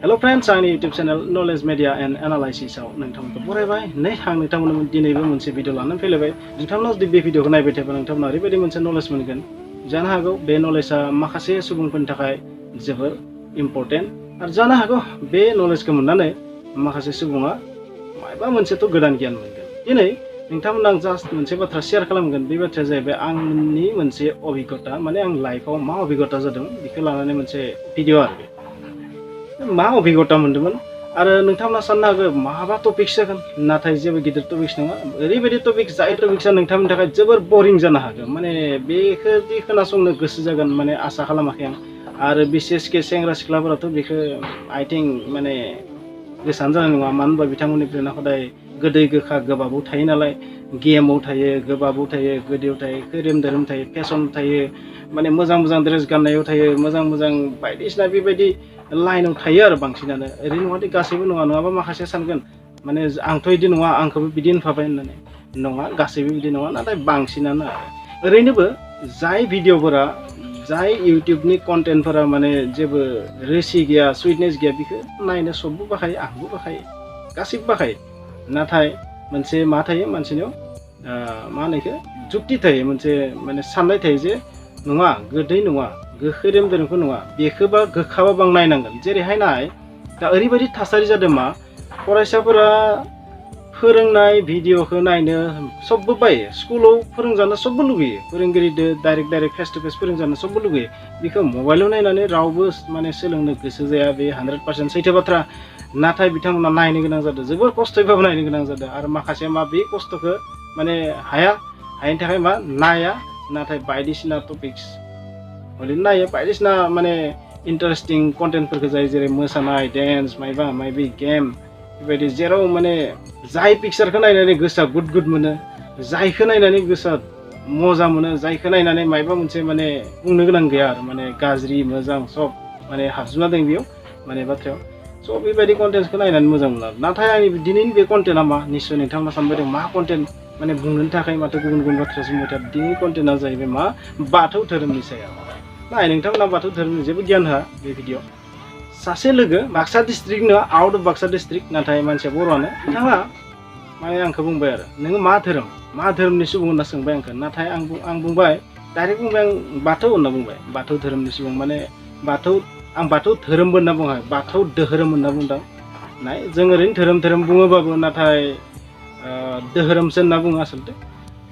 Hello friends, आंनि YouTube channel Knowledge Media and Analysis आव नोंथांमोनखौ बरायबाय। नै आं नोंथांमोननो दिनैबो मोनसे भिडिअ लानानै फैलायबाय। नोंथांमोना जुदि बे भिडिअखौ नायबाय थायोब्ला नोंथांमोना ओरैबायदि मोनसे नलेज मोनगोन। जानो हागौ बे नलेजआ माखासे सुबुंफोरनि थाखाय जोबोर इम्पर्टेन्ट आरो जानो हागौ बे नलेजखौ मोननानै माखासे सुबुङा माबा मोनसेथ' गोदान गियान मोनगोन। दिनै नोंथांमोना आं जास्ट मोनसे बाथ्रा शेयार खालामगोन। बे बाथ्राया जाहैबाय आंनि मोनसे अभिज्ञता, माने आं लाइफआव मा अभिज्ञता जादों बेखौ लानानै मोनसे भिडिअ आरो बे। मा अभिज्ञता मोनदोंमोन आरो नोंथांमोना साननो हागौ माबा टपिक्स जागोन, नाथाय जेबो गिदिर टपिक्स नङा। ओरैबायदि टपिक जाय टपिक्सआ नोंथांमोननि थाखाय जोबोर बरिं जानो हागौ, माने बेखौ दि खोनासंनो गोसो जागोन माने आसा खालामाखै आं। आरो बिसेसके सेंग्रा सिख्लाफोराथ' बेखौ आइ थिंक माने गोसोआनो जानाय नङा। मानो होनबा बिथांमोननि ब्रेना हदाय गोदै गोखा गोबाबाव थायो नालाय, गेमाव थायो, गोबाबाव थायो, गोदैयाव थायो, खोरोम दोरोम थायो, फेसन थायो, माने मोजां मोजां ड्रेस गाननायाव थायो, मोजां मोजां बायदिसिना बेबायदि लाइनाव थायो आरो बांसिनानो। ओरै नङादि गासैबो नङा, नङाबा माखासे सानगोन माने आंथ' बिदि नङा, आंखौबो बिदि होनफाबाय होननानै। नङा, गासैबो बिदि नङा, नाथाय बांसिनानो आरो। ओरैनोबो जाय भिडिअफोरा, जाय इउटुबनि कन्टेन्टफोरा माने जेबो रोसि गैया, सुइटनेस गैया, बेखौ नायनो सबबो बाखायो, आंबो बाखायो, गासैबो बाखायो। नाथाय मोनसे मा थायो मानसिनियाव, मा होनो बेखौ, जुक्ति थायो, मोनसे माने साननाय थायो जे नङा, गोदै नङा, गोखैरोम दोरोमखौ नङा, बेखौबा गोखाबाबो आं नायनांगोन। जेरैहाय नाय, दा ओरैबायदि थासारि जादों मा, फरायसाफोरा फोरोंनाय भिडिअखौ नायनो सबबो बायो। स्कुलाव फोरोंजानो सबबो लुगैयो, फोरोंगिरिजों डाइरेक्ट फेस टु फेस फोरोंजानो सबबो लुगैयो। बेखौ मबाइलाव नायनानै रावबो माने सोलोंनो गोसो जाया, बे 100% सैथो बाथ्रा। नाथाय बिथांमोना नायनो गोनां जादों, जोबोर खस्थ'यैबाबो नायनो गोनां जादों। आरो माखासे मा बे खस्थ'खौ माने हायैनि थाखाय मा नाया, नाथाय बायदिसिना टपिक्स ओरैनो नायो, बायदिसिना माने इन्टारेस्टिं कन्टेन्टफोरखौ जायो, जेरै मोसानाय, डेन्स, मायबा मायबि गेम, बेबायदि जेराव माने जाय पिक्सारखौ नायनानै गोसोआ गुद गुद मोनो, जायखौ नायनानै गोसोआ मजा मोनो, जायखौ नायनानै मायबा मोनसे माने बुंनो गोनां गैया आरो, माने गाज्रि मोजां सब माने हाबजोबना दं बेयाव माने बाथ्रायाव। स' बेबायदि कन्टेन्टखौ नायनानै मोजां मोनो आरो। नाथाय आंनि दिनैनि बे कन्टेन्टआ मा, निस्सय नोंथांमोना सानबाय दं मा कन्टेन्ट, माने बुंनो थाखाय माथो गुबुन गुबुन बाथ्रा बुंबाय थादों। दिनैनि कन्टेन्टआ जाहैबाय मा, बाथौ धोरोमनि सायाव। नाय, नोंथांमोना बाथौ धोरोमनि जेबो गियान होआ बे भिडिअ। सासे लोगो, बाक्सा डिस्ट्रिक्ट नङा, आउट अफ बाक्सा डिस्ट्रिक्ट, नाथाय मानसिया बर'आनो, बिथाङा माने आंखौ बुंबाय आरो, नोङो मा धोरोमनि सुबुं होनना सोंबाय आंखौ। नाथाय आं बुंबाय, डाइरेक्ट बुंबाय, आं बाथौ होनना बुंबाय। बाथौ धोरोमनि सुबुं माने आं बाथौ धोरोमबो होनना बुङाखै, बाथौ दोहोरोम होनना बुंदों। नाय, जों ओरैनो धोरोम बुङोबाबो, नाथाय दोहोरोमसो होनना बुङो आसलथे,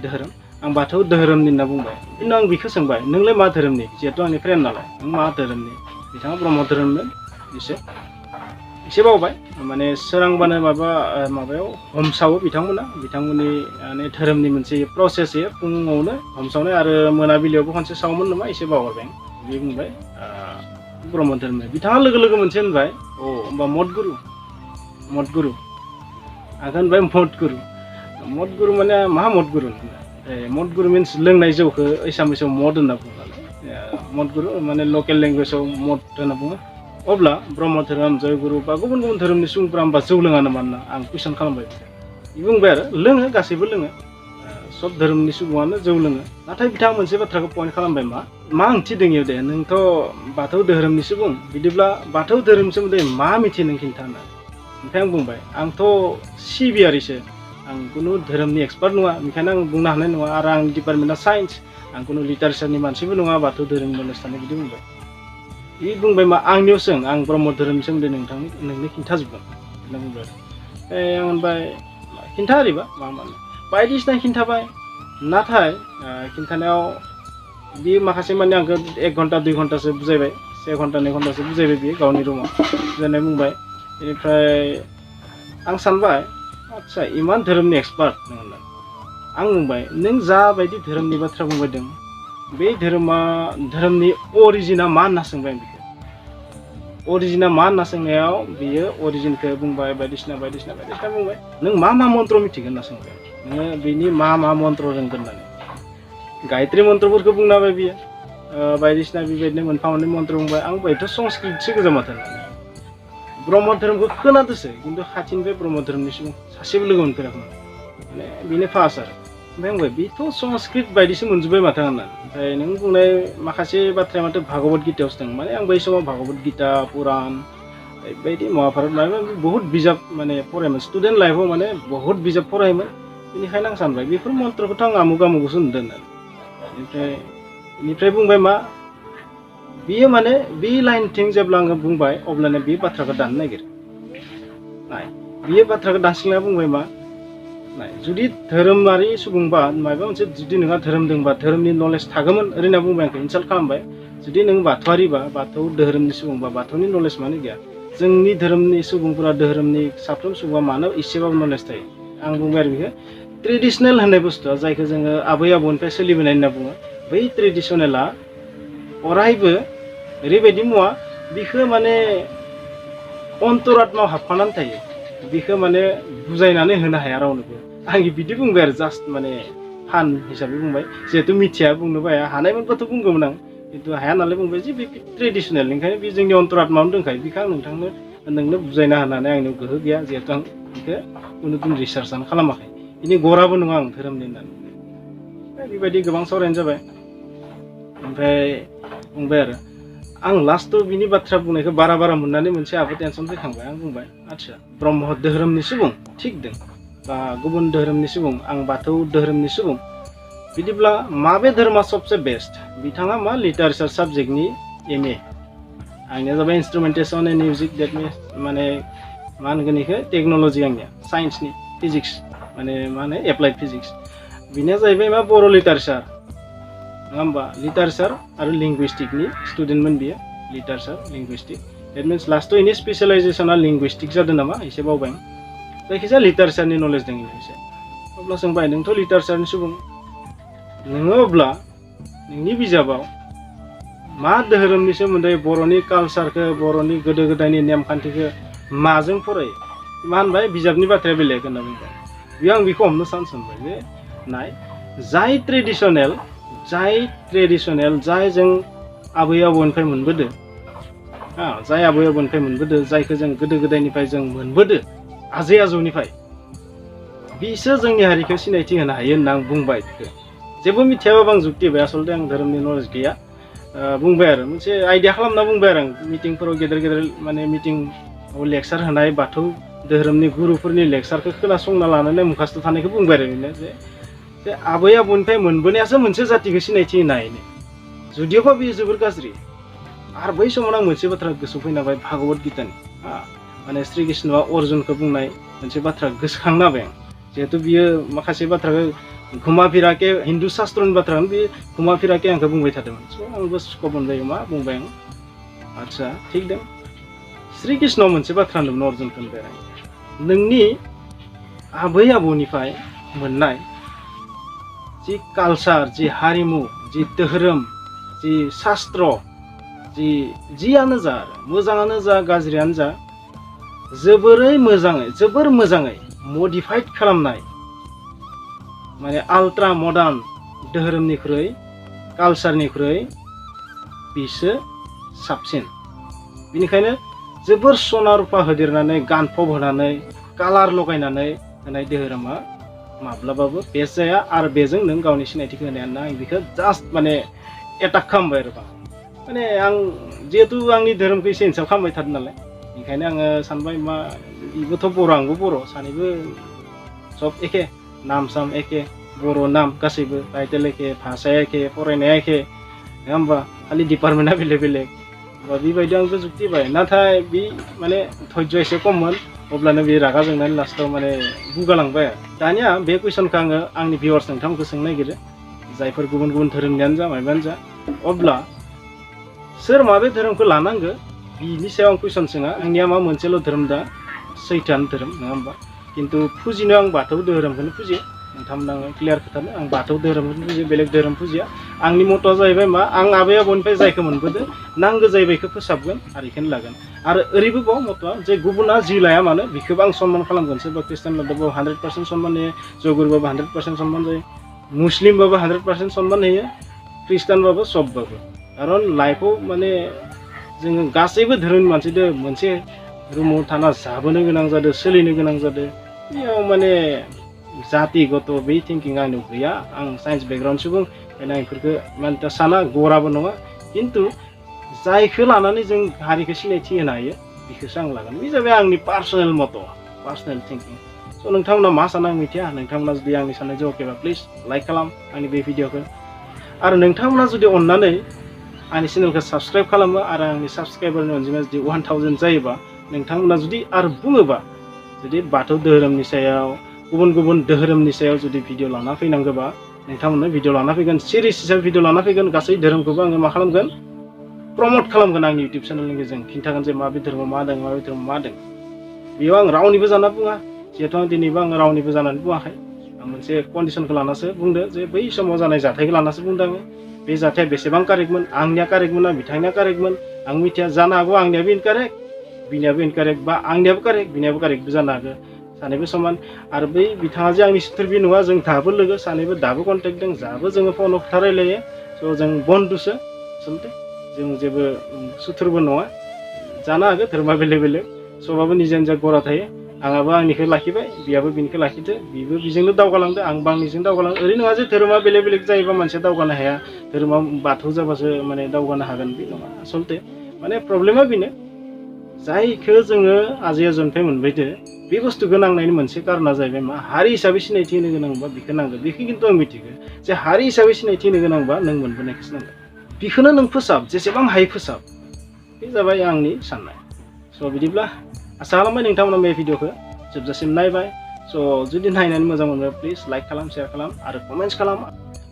दोहोरोम। आं बाथौ धोरोमनि होनना बुंबाय। बिनि आं बेखौ सोंबाय, नोंलाय मा धोरोमनि? जिहेथु आंनि फ्रेन्ड नालाय, नों मा धोरोमनि? बिथाङा ब्रह्म धोरोममोन। एसे बावबाय, माने सोरांबानो माबायाव हमसावो बिथांमोननि माने धोरोमनि मोनसे प्रसेस होयो। फुङावनो हमसावनाय आरो मोनाबिलियावबो खनसे सावोमोन नामा, एसे बावगारबाय। बे बुंबाय ब्रह्म धोरोमनि। बिथाङा लोगो मोनसे होनबाय, अ होमबा मदगुरु। आंखौ होनबाय मदगुरु माने मा मदगुरु? मदगुरु मिन्स लोंनाय जौखौ एसामिसाव मद होनना बुङो नालाय, मदगुरु माने लकेल लेंगुवेजाव मद होनना बुङो। अब्ला ब्रह्म धोरोम, जयगुरु बा गुबुन गुबुन धोरोमनि सुबुंफ्रा होमबा जौ लोङा नामा होनना आं कुइसन खालामबाय। बे बुंबाय आरो, लोङो, गासैबो लोङो, सब धोरोमनि सुबुङानो जौ लोङो। नाथाय बिथाङा मोनसे बाथ्राखौ पइन्ट खालामबाय, मा ओंथि दङ दे, नोंथ' बाथौ धोरोमनि सुबुं, बिदिब्ला बाथौ धोरोमनि सोमोन्दै मा मिथियो नों खिन्था होनना। ओमफ्राय आं बुंबाय, आंथ' सिबियारिसो, आं खुनु धोरोमनि एक्सपार्ट नङा, ओंखायनो आं बुंनो हानाय नङा। आरो आं डिपार्टमेन्टआ साइन्स, आं खुनु लिटारेचारनि मानसिबो नङा, बाथौ धोरोम नलेज थानाय, बिदि बुंबाय। बे बुंबाय मा, आंनियाव सों, आं ब्रह्म धोरोमनि सोमोन्दै नोंनो खिन्थाजोबगोन होनना बुंबाय आरो। आं होनबाय, खिन्था ओरैबा मा बायदिसिना खिन्थाबाय। नाथाय खिन्थानायाव बे माखासे माने आंखौ 1 घन्टा 2 घन्टासो बुजायबाय, 1 घन्टा 2 घन्टासो बुजायबाय बियो गावनि रुमाव बुजायनाय बुंबाय। बेनिफ्राय आं सानबाय, आदसा इमान धोरोमनि एक्सपार्ट नों होननानै। आं बुंबाय, नों जाबायदि धोरोमनि बाथ्रा बुंबाय दं, बे धोरोमनि अरिजिना मा होनना सोंबाय आं बेखौ। अरिजिना मा होनना सोंनायाव बियो अरिजिनखौ बुंबाय, बायदिसिना बुंबाय। नों मा मन्त्र मिथिगोन होनना सोंबाय, नोङो बेनि मा मन्त्र रोंगोन होननानै। गायत्री मन्त्रफोरखौ बुंना होबाय बियो, बायदिसिना बेबायदिनो मोनफा मोननै मन्त्र बुंबाय। आं बुंबायथ' संस्कृतसो गोजा माथो होननानै। ब्रह्म धोरोमखौ खोनादोंसो, खिन्थु खाथिनिफ्राय ब्रह्म धोरोमनि सुबुं सासेबो लोगो मोनफेराखैमोन, माने बेनो फार्स्ट आरो। ओमफ्राय आं बुंबाय, बेथ' संस्कृत बायदिसो मोनजोब्बाय माथो होननानै। ओमफ्राय नों बुंनाय माखासे बाथ्राया माथो भागवत गितायावसो दं। माने आं बै समाव भागवत गिता, पुराण, बेबायदि माबाफोर माने बहुत बिजाब माने फरायोमोन स्टुडेन्ट लाइफआव माने बहुत बिजाब फरायोमोन बेनिखायनो आं सानबाय बेफोर मन्त्रखौथ' आं आमुक आमुकसो नुदों होननानै बेनिफ्राय बुंबाय मा बियो माने बे लाइनथिं जेब्ला आङो बुंबाय अब्लानो बे बाथ्राखौ दाननो नागिरो नाय बियो बाथ्राखौ दानस्लिंना बुंबाय मा नाय जुदि धोरोमारि सुबुंबा माबा मोनसे जुदि नोंहा धोरोम दंबा धोरोमनि नलेज थागौमोन ओरैनो बुंबाय आंखौ इनसाल्ट खालामबाय जुदि नों बाथौआरिबा बाथौ धोरोमनि सुबुंबा बाथौनि नलेज मानो गैया जोंनि धोरोमनि सुबुंफोरा धोरोमनि साफ्रोम सुबुङा मानो एसेबाबो नलेज थायो आं बुंबाय आरो बेखौ ट्रेडिसनेल होननाय बुस्थुआ जायखौ जोङो आबै आबौनिफ्राय सोलिबोनाय होनना बुङो बै ट्रेडिसनेला अरायबो ओरैबायदि मुवा बिखौ माने अन्तरात्मायाव हाबफानानै थायो बिखौ माने बुजायनानै होनो हाया रावनोबो आं बिदि बुंबाय आरो जास्ट माने फान हिसाबै बुंबाय जिहेतु मिथिया बुंनोबो हाया हानायमोनबाथ' बुंगौमोन आं खिन्थु हाया नालाय बुंबाय जे बे ट्रेडिसनेल ओंखायनो बे जोंनि अन्तरात्मायावनो दंखायो बेखौ आं नोंनो बुजायना होनानै आंनियाव गोहो गैया जिहेतु आं बेखौ खुनुदिन रिसार्चआनो खालामाखै बेनि गराबो नङा आं धोरोमनि होननानै बेबायदि गोबां सावरायनाय जाबाय ओमफ्राय बुंबाय आरो आं लास्टआव बिनि बाथ्रा बुंनायखौ बारा मोननानै मोनसे आबो टेनसन फैखांबाय आं बुंबाय आदसा ब्रह्म धोरोमनि सुबुं थिग दं बा गुबुन धोरोमनि सुबुं आं बाथौ धोरोमनि सुबुं बिदिब्ला माबे धोरोमा सबसे बेस्ट बिथाङा मा लिटारेचार साबजेक्टनि MA आंनिया जाबाय इन्सट्रुमेन्टेसन एन्ड मिउजिक देट मिन्स माने मा होनगोन बेखौ टेक्न'लजि आंनिया साइन्सनि फिजिक्स माने मा होनो एप्लाइड फिजिक्स बिनिया जाहैबाय मा बर' लिटारेचार नङा होमबा लिटारेचार आरो लिंगुइस्टिकनि स्टुडेन्टमोन बियो लिटारेचार लिंगुइस्टिक देट मिन्स लास्टआव इनि स्पेसियलाइजेसना लिंगुइस्टिक जादों नामा एसे बावबाय आं जायखिजाया लिटारेचारनि नलेज दं एसे अब्ला सोंबाय नोंथ' लिटारेचारनि सुबुं नोङो अब्ला नोंनि बिजाबाव मा धोरोमनि सोमोन्दै बर'नि कालसारखौ बर'नि गोदो गोदायनि नेमखान्थिखौ माजों फरायो मा होनबाय बिजाबनि बाथ्राया बेलेग होनना बुंबाय बेयाव आं बेखौ हमनो सानबाय जे नाय जाय ट्रेडिसनेल जाय जों आबै आबौनिफ्राय मोनबोदो जाय आबै आबौनिफ्राय मोनबोदो जायखौ जों गोदो गोदायनिफ्राय जों मोनबोदो आजै आजौनिफ्राय बिसोर जोंनि हारिखौ सिनायथि होनो हायो होनना आं बुंबाय बेखौ जेबो मिथियाबाबो आं जुक्ति होबाय आसलते आं धोरोमनि नलेज गैया बुंबाय आरो मोनसे आइडिया खालामना बुंबाय आरो आं मिटिंफोराव गेदेर माने मिटिं लेक्सार होनाय बाथौ धोरोमनि गुरुफोरनि लेक्सारखौ खोनासंना लानानै मुखास्थ' थानायखौ बुंबाय आरो बेनो जे आबै आबौनिफ्राय मोनबोनायासो मोनसे जातिखौ सिनायथि होनो हायो जुदियोबा बेयो जोबोर गाज्रि आरो बै समाव आं मोनसे बाथ्रा गोसोआव फैना फैबाय भागवत गीतानि माने श्री कृष्णआ अर्जुनखौ बुंनाय मोनसे बाथ्रा गोसोखांना होबाय आं जिहेतु बियो माखासे बाथ्राखौ घुमा फिराके हिन्दु शास्त्रनि बाथ्राखौनो बे घुमा फिराके आंखौ बुंबाय थादोंमोन स' आंबो स्कप मोनबाय मा बुंबाय आं आदसा थिग दं श्री कृष्णआ मोनसे बाथ्रा होनदोंमोन अर्जुनखौ होनबाय आं नोंनि आबै आबौनिफ्राय मोननाय जि कालसार जि हारिमु जि धोरोम जि शास्त्र जियानो जा मोजाङानो जा गाज्रियानो जा जोबोर मोजाङै मडिफाइड खालामनाय माने आल्ट्रा मडार्न धोरोमनिख्रुइ कालसारनिख्रुइ बिसो साबसिन बेनिखायनो जोबोर सना रुपा होदेरनानै गानफब होनानै कालार लगायनानै होनाय धोरोमा माब्लाबाबो बेस्ट जाया आरो बेजों नों गावनि सिनायथिखौ होनो हाया आं बेखौ जास्ट माने एटाक खालामबाय आरो माने आं जिहेतु आंनि धोरोमखौ एसे इनसाल्ट खालामबाय थादों नालाय बेनिखायनो आङो सानबाय मा बेबोथ' बर' आंबो बर' सानैबो सब एखे नाम साम एखे बर' नाम गासैबो टाइटेल एखे भाषाया एखे फरायनाया एखे नङा होमबा खालि डिपार्टमेन्टआ बेलेग बा बेबायदि आंबो जुक्ति बाय नाथाय बे माने धैर्य एसे खममोन अब्लानो बे रागा जोंनानै लास्टआव माने बुगालांबाय दानिया बे कुइसनखौ आङो आंनि भिउवार्स नोंथांमोनखौ सोंनो नागिरो जायफोर गुबुन धोरोमनियानो जा माबायानो जा अब्ला सोर माबे धोरोमखौ लानांगौ बिनि सायाव आं कुइसन सोङा आंनिया मा मोनसेल' धोरोम दा सैथोआनो धोरोम नङा होमबा खिन्थु फुजिनो आं बाथौ धोरोमखौनो फुजियो नोंथांमोना आङो क्लियार खोथानो आं बाथौ धोरोमखौनो फुजियो बेलेग धोरोम फुजिया आंनि मथ'आ जाहैबाय मा आं आबै आबौनिफ्राय जायखौ मोनबोदों नांगौ जायो बेखौ फोसाबगोन आरो बेखौनो लागोन आरो ओरैबो बाव मथ'आ जे गुबुना जि लाया मानो बेखौबो आं सनमान खालामगोन सोरबा ख्रिस्टान लादोंबाबो 100% सनमान होयो जयगुरुबाबो 100% सनमान जायो मुस्लिमबाबो 100% सनमान होयो ख्रिस्टानबाबो सबबाबो खारन लाइफआव माने जोङो गासैबो धोरोमनि मानसिजों मोनसे रुमाव थाना जाबोनो गोनां जादों सोलिनो गोनां जादों बेयाव माने जातिगत बे थिंकिं आंनाव गैया आं साइन्स बेकग्राउन्ड सुबुं ओंखायनो आं बेफोरखौ माने साना गराबो नङा खिन्थु जायखौ लानानै जों हारिखौ सिनायथि होनो हायो बेखौसो आं लागोन बे जाबाय आंनि पार्सनेल मत पार्सनेल थिंकिं स' नोंथांमोना मा सानो आं मिथिया नोंथांमोना जुदि आंनि साननाय जौगाखैबा प्लिज लाइक खालाम आंनि बे भिडिअखौ आरो नोंथांमोना जुदि अननानै आंनि चेनेलखौ साबस्क्राइब खालामो आरो आंनि साबस्क्राइबारनि अनजिमाया जुदि 1000 जायोबा नोंथांमोना जुदि आरो बुङोबा जुदि बाथौ धोरोमनि सायाव गुबुन गुबुन धोरोमनि सायाव जुदि भिडिअ लाना फैनांगौबा नोंथांमोननो भिडिअ लाना फैगोन सिरिज हिसाबै भिडिअ लाना फैगोन गासै धोरोमखौबो आङो मा खालामगोन प्रमोट खालामगोन आंनि इउटिउब चेनेलनि गेजेरजों खिन्थागोन जे माबे धोरोमाव मा दं माबे धोरोमाव मा दं बेयाव आं रावनिबो जाना बुङा जिहेतु आं दिनैबो आं रावनिबो जानानै बुङाखै आं मोनसे कन्डिसनखौ लानासो बुंदो जे बै समाव जानाय जाथायखौ लानासो बुंदों आङो बे जाथाया बेसेबां कारेक्टमोन आंनिया कारेक्टमोन ना बिथांनिया कारेक्टमोन आं मिथिया जानो हागौ आंनियाबो इनकारेक्ट बिनियाबो इनकारेक्ट बा आंनियाबो कारेक्ट बिनियाबो कारेक्टबो जानो हागौ सानैबो समान आरो बै बिथाङा जे आंनि सुथुर बे नङा जों दाबो लोगो सानैबो दाबो कन्टेक्ट दं दाबो जोङो फनाव खोथा रायलायो स' जों बन्धुसो आसलथे जों जेबो सुथुरबो नङा जानो हागौ धोरोमा बेलेग बेलेग सबाबो निजा निजा गरा थायो आंहाबो आंनिखौ लाखिबाय बियाबो बिनिखौ लाखिदो बिबो बिजोंनो दावगालांदो आंबो आंनिजों दावगालांदो ओरै नङा जे धोरोमा बेलेग बेलेग जायोबा मानसिया दावगानो हाया धोरोमा बाथौ जाबासो माने दावगानो हागोन बे नङा आसलथे माने प्रब्लेमा बेनो जायखौ जोङो आजै आजौनिफ्राय मोनबायदो बे बुस्थुखौ नांनायनि मोनसे कारना जाहैबाय मा हारि हिसाबै सिनायथि होनो गोनांबा बेखौ नांगौ बेखौ खिन्थु आं मिथिगौ जे हारि हिसाबै सिनायथि होनो गोनांबा नों मोनबोनायखौसो नांगौ बेखौनो नों फोसाब जेसेबां हायो फोसाब बे जाबाय आंनि साननाय स' बिदिब्ला आसा खालामबाय नोंथांमोना बे भिडिअखौ जोबजासिम नायबाय स' जुदि नायनानै मोजां मोनोबा प्लिज लाइक खालाम शेयार खालाम आरो कमेन्ट्स खालाम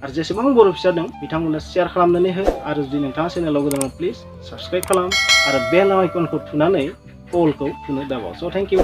आरो जेसेबां बर' फिसा दं बिथांमोननो शेयार खालामनानै हो आरो जुदि नोंथाङा चेनेलाव गोदान प्लिज साबस्क्राइब खालाम आरो बेल आइकनखौ थुनानै अलखौ थुनो दाबाव स' थेंक इउ